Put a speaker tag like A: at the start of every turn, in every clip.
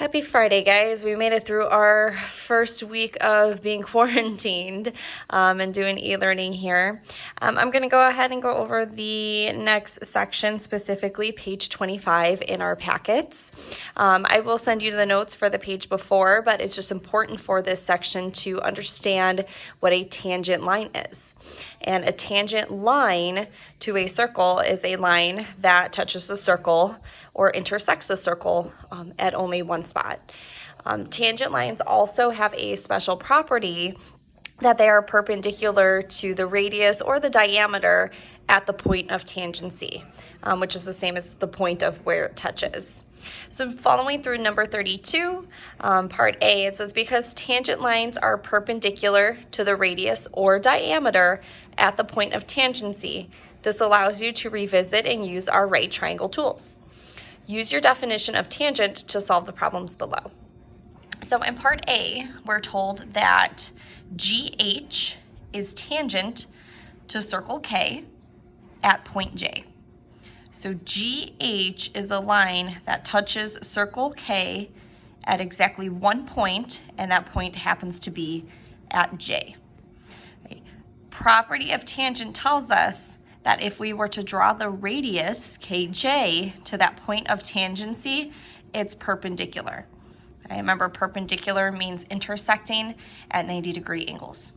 A: Happy Friday, guys. We made it through our first week of being quarantined and doing e-learning here. I'm going to go ahead and go over the next section, specifically page 25 in our packets. I will send you the notes for the page before, but it's just important for this section to understand what a tangent line is. And a tangent line to a circle is a line that touches the circle or intersects a circle at only one spot. Tangent lines also have a special property that they are perpendicular to the radius or the diameter at the point of tangency, which is the same as the point of where it touches. So following through number 32, part A, it says because tangent lines are perpendicular to the radius or diameter at the point of tangency, this allows you to revisit and use our right triangle tools. Use your definition of tangent to solve the problems below. So in part A, we're told that GH is tangent to circle K at point J. So GH is a line that touches circle K at exactly one point, and that point happens to be at J. Property of tangent tells us that if we were to draw the radius, KJ, to that point of tangency, it's perpendicular. Remember, perpendicular means intersecting at 90-degree angles.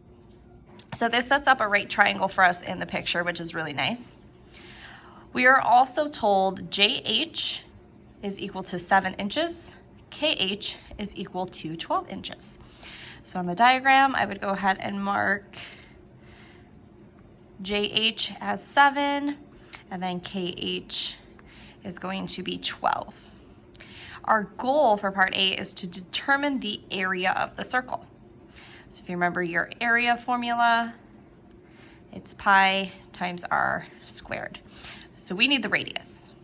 A: So this sets up a right triangle for us in the picture, which is really nice. We are also told JH is equal to 7 inches, KH is equal to 12 inches. So on the diagram, I would go ahead and mark JH as 7, and then KH is going to be 12. Our goal for part A is to determine the area of the circle. So if you remember your area formula, it's pi times r squared. So we need the radius.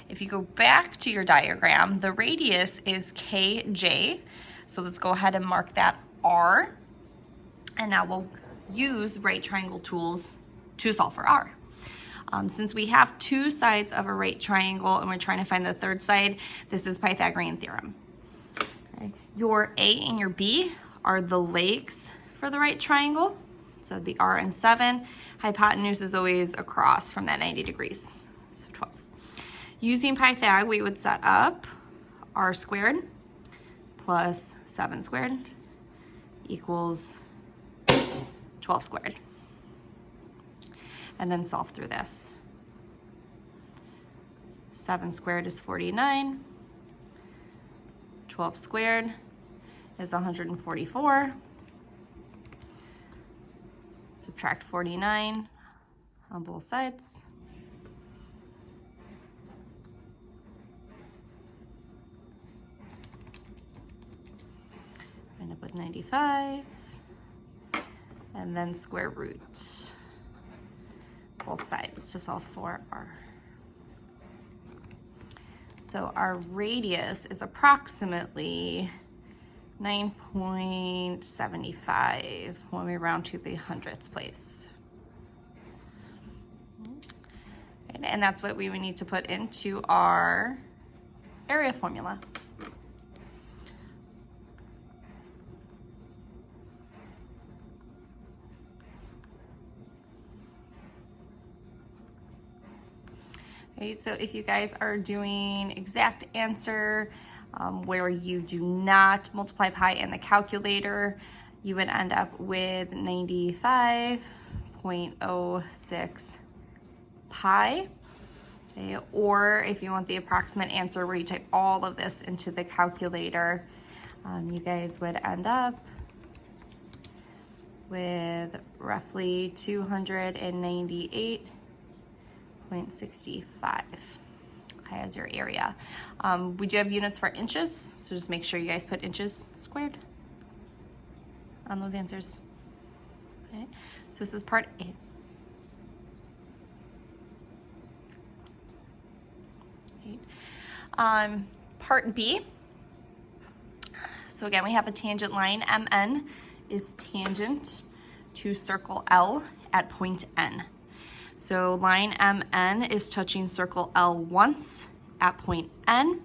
A: If you go back to your diagram, the radius is KJ. So let's go ahead and mark that R. And now we'll use right triangle tools to solve for R. Since we have two sides of a right triangle and we're trying to find the third side, this is Pythagorean theorem. Okay. Your A and your B are the legs for the right triangle. So the R and 7. Hypotenuse is always across from that 90 degrees, so 12. Using Pythag, we would set up R squared plus 7 squared equals 12 squared. And then solve through this. 7 squared is 49. 12 squared is 144. Subtract 49 on both sides. End up with 95. And then square root both sides to solve for R. So our radius is approximately 9.75 when we round to the hundredths place. And that's what we would need to put into our area formula. Okay, so if you guys are doing exact answer where you do not multiply pi in the calculator, you would end up with 95.06 pi. Okay, or if you want the approximate answer where you type all of this into the calculator, you guys would end up with roughly 298.65 as your area. We do have units for inches, so just make sure you guys put inches squared on those answers. Okay, so this is part A. Okay. Part B. So again, we have a tangent line. MN is tangent to circle L at point N. So line MN is touching circle L once at point N.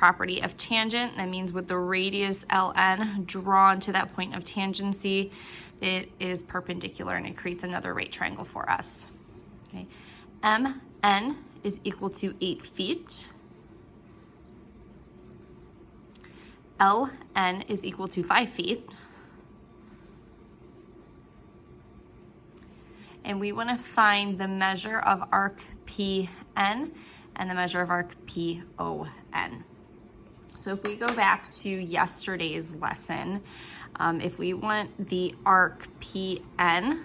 A: property of tangent. That means with the radius ln drawn to that point of tangency, it is perpendicular and it creates another right triangle for us. Okay. MN is equal to 8 feet. LN is equal to 5 feet. And we want to find the measure of arc PN and the measure of arc PON. So if we go back to yesterday's lesson, if we want the arc PN,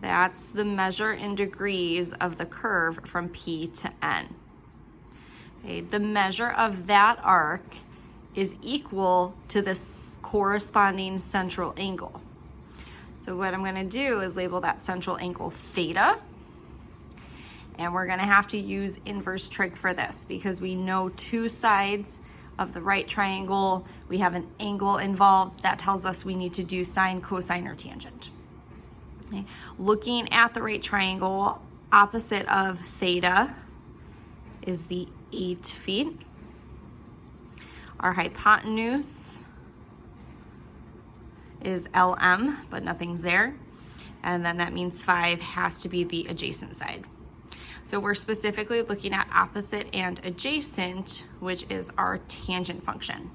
A: that's the measure in degrees of the curve from P to N. Okay, the measure of that arc is equal to the corresponding central angle. So what I'm going to do is label that central angle theta. And we're going to have to use inverse trig for this because we know two sides of the right triangle. We have an angle involved. That tells us we need to do sine, cosine, or tangent. Okay. Looking at the right triangle, opposite of theta is the 8 feet. Our hypotenuse is LM, but nothing's there. And then that means 5 has to be the adjacent side. So we're specifically looking at opposite and adjacent, which is our tangent function.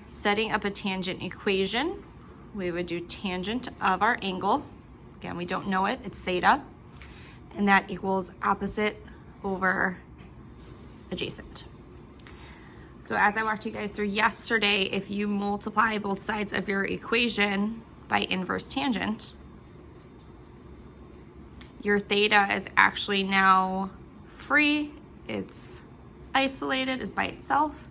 A: Setting up a tangent equation, we would do tangent of our angle. Again, we don't know it, it's theta. And that equals opposite over adjacent. So as I walked you guys through yesterday, if you multiply both sides of your equation by inverse tangent, your theta is actually now free, it's isolated, it's by itself.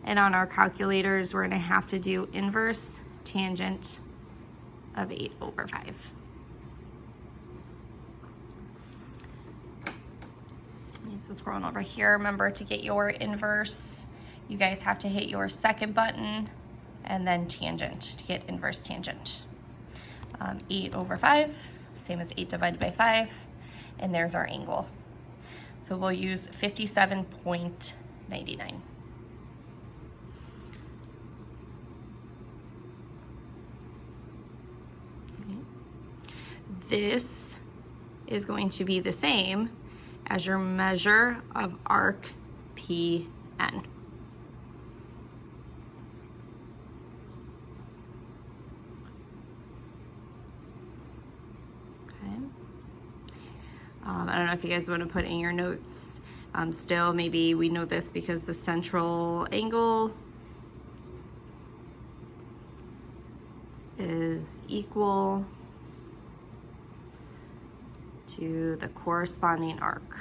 A: And on our calculators, we're gonna have to do inverse tangent of 8 over 5. So scrolling over here, remember to get your inverse, you guys have to hit your second button and then tangent to get inverse tangent. 8 over 5, same as 8 divided by 5, and there's our angle. So we'll use 57.99. This is going to be the same as your measure of arc PN. I don't know if you guys want to put in your notes still, maybe we know this because the central angle is equal to the corresponding arc.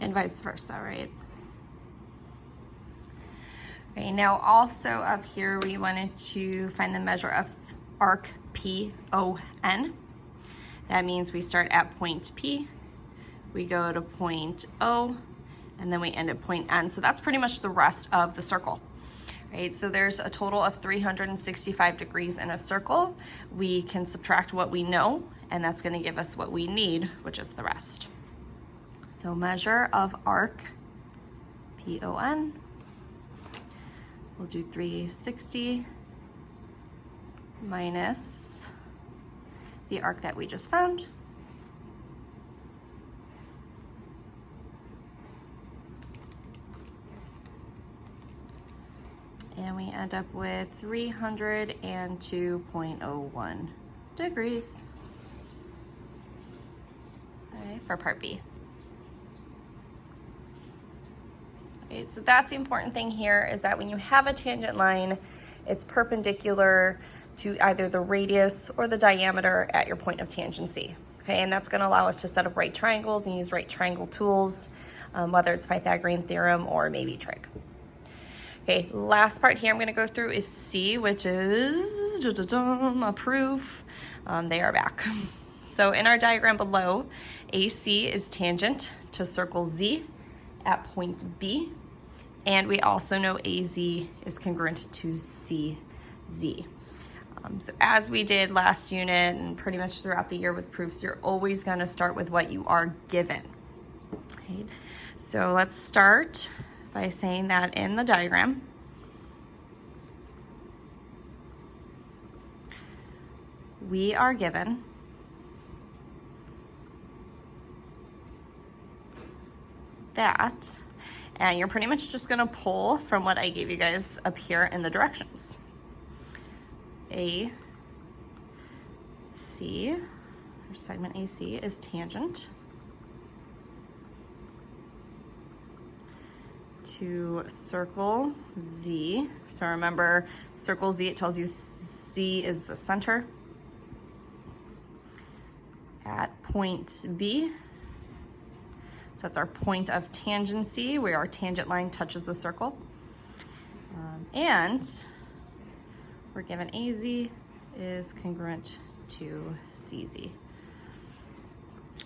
A: And vice versa, right? Okay, now also up here, we wanted to find the measure of arc PON. That means we start at point P, we go to point O, and then we end at point N. So that's pretty much the rest of the circle, right? So there's a total of 365 degrees in a circle. We can subtract what we know, and that's gonna give us what we need, which is the rest. So measure of arc PON, we'll do 360 minus the arc that we just found. And we end up with 302.01 degrees. All right, for part B. Okay, so that's the important thing here, is that when you have a tangent line, it's perpendicular to either the radius or the diameter at your point of tangency. Okay, and that's going to allow us to set up right triangles and use right triangle tools, whether it's Pythagorean theorem or maybe trig. Okay, last part here I'm going to go through is C, which is a proof. They are back. So in our diagram below, AC is tangent to circle Z at point B, and we also know AZ is congruent to CZ. So as we did last unit and pretty much throughout the year with proofs, you're always going to start with what you are given. Right? So let's start by saying that in the diagram, we are given that, and you're pretty much just going to pull from what I gave you guys up here in the directions. AC, or segment AC, is tangent to circle Z. So remember, circle Z, it tells you Z is the center at point B. So that's our point of tangency, where our tangent line touches the circle. And we're given AZ is congruent to CZ. All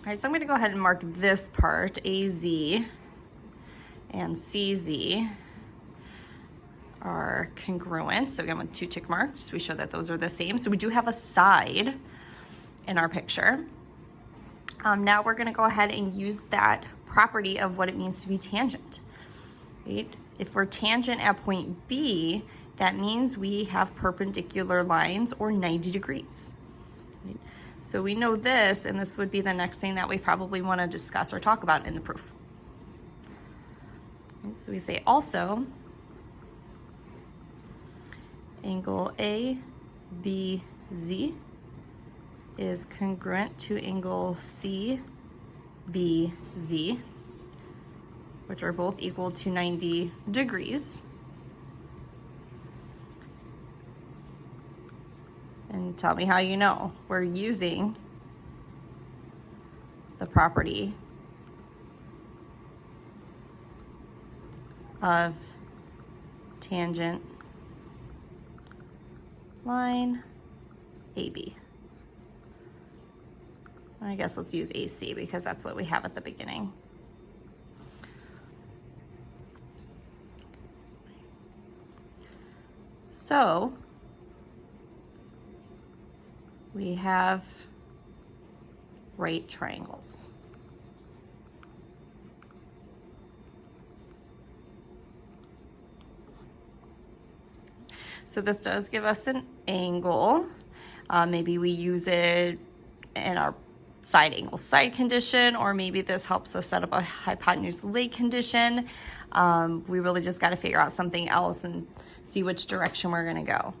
A: right, so I'm going to go ahead and mark this part, AZ and CZ are congruent. So again, with 2 tick marks, we show that those are the same. So we do have a side in our picture. Now we're going to go ahead and use that property of what it means to be tangent. Right? If we're tangent at point B, that means we have perpendicular lines or 90 degrees. Right? So we know this, and this would be the next thing that we probably want to discuss or talk about in the proof. Right? So we say also, angle ABZ is congruent to angle CBZ, which are both equal to 90 degrees. And tell me how you know. We're using the property of tangent line AB. I guess let's use AC because that's what we have at the beginning. So we have right triangles. So this does give us an angle. Maybe we use it in our side angle side condition, or maybe this helps us set up a hypotenuse leg condition. We really just got to figure out something else and see which direction we're going to go.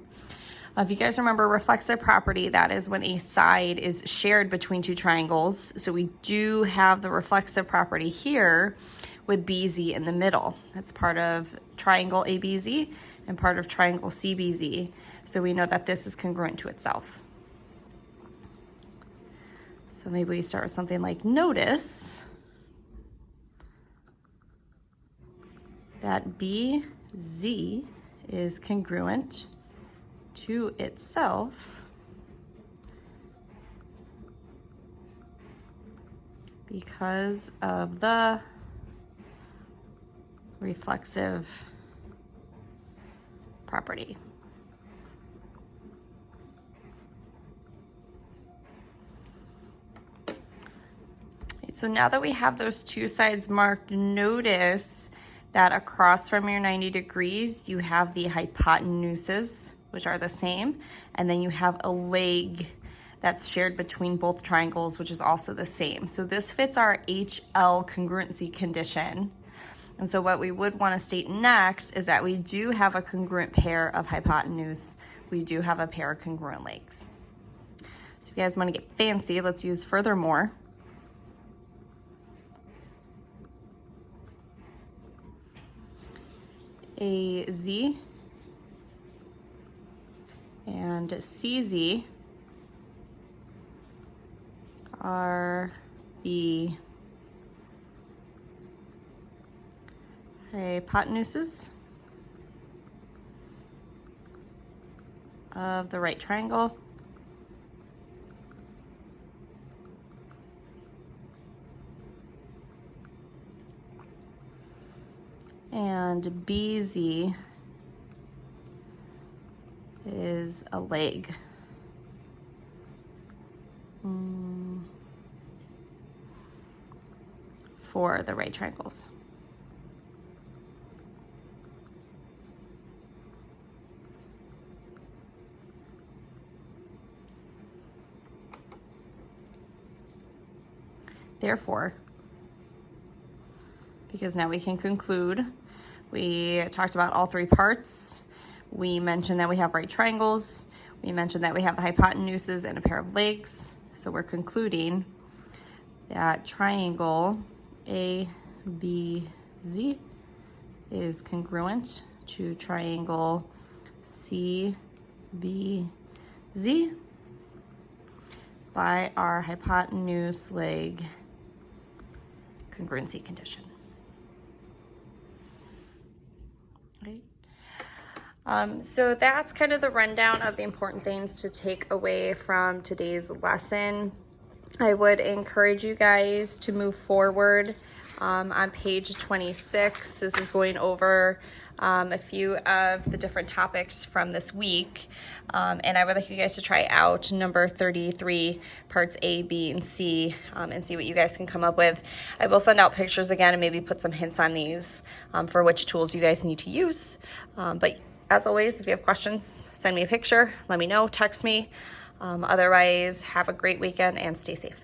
A: If you guys remember reflexive property, that is when a side is shared between 2 triangles. So we do have the reflexive property here with BZ in the middle. That's part of triangle ABZ and part of triangle CBZ. So we know that this is congruent to itself. So maybe we start with something like, notice that BZ is congruent to itself because of the reflexive property. So now that we have those 2 sides marked, notice that across from your 90 degrees, you have the hypotenuses, which are the same, and then you have a leg that's shared between both triangles, which is also the same. So this fits our HL congruency condition. And so what we would want to state next is that we do have a congruent pair of hypotenuse. We do have a pair of congruent legs. So if you guys want to get fancy, let's use furthermore. AZ and CZ are the hypotenuses of the right triangle. And BZ is a leg. For the right triangles. Therefore, because now we can conclude, we talked about all three parts. We mentioned that we have right triangles. We mentioned that we have the hypotenuses and a pair of legs. So we're concluding that triangle ABZ is congruent to triangle CBZ by our hypotenuse leg congruency condition. Right. So that's kind of the rundown of the important things to take away from today's lesson. I would encourage you guys to move forward on page 26. This is going over a few of the different topics from this week. And I would like you guys to try out number 33, parts A, B, and C, and see what you guys can come up with. I will send out pictures again and maybe put some hints on these for which tools you guys need to use. But as always, if you have questions, send me a picture, let me know, text me. Otherwise, have a great weekend and stay safe.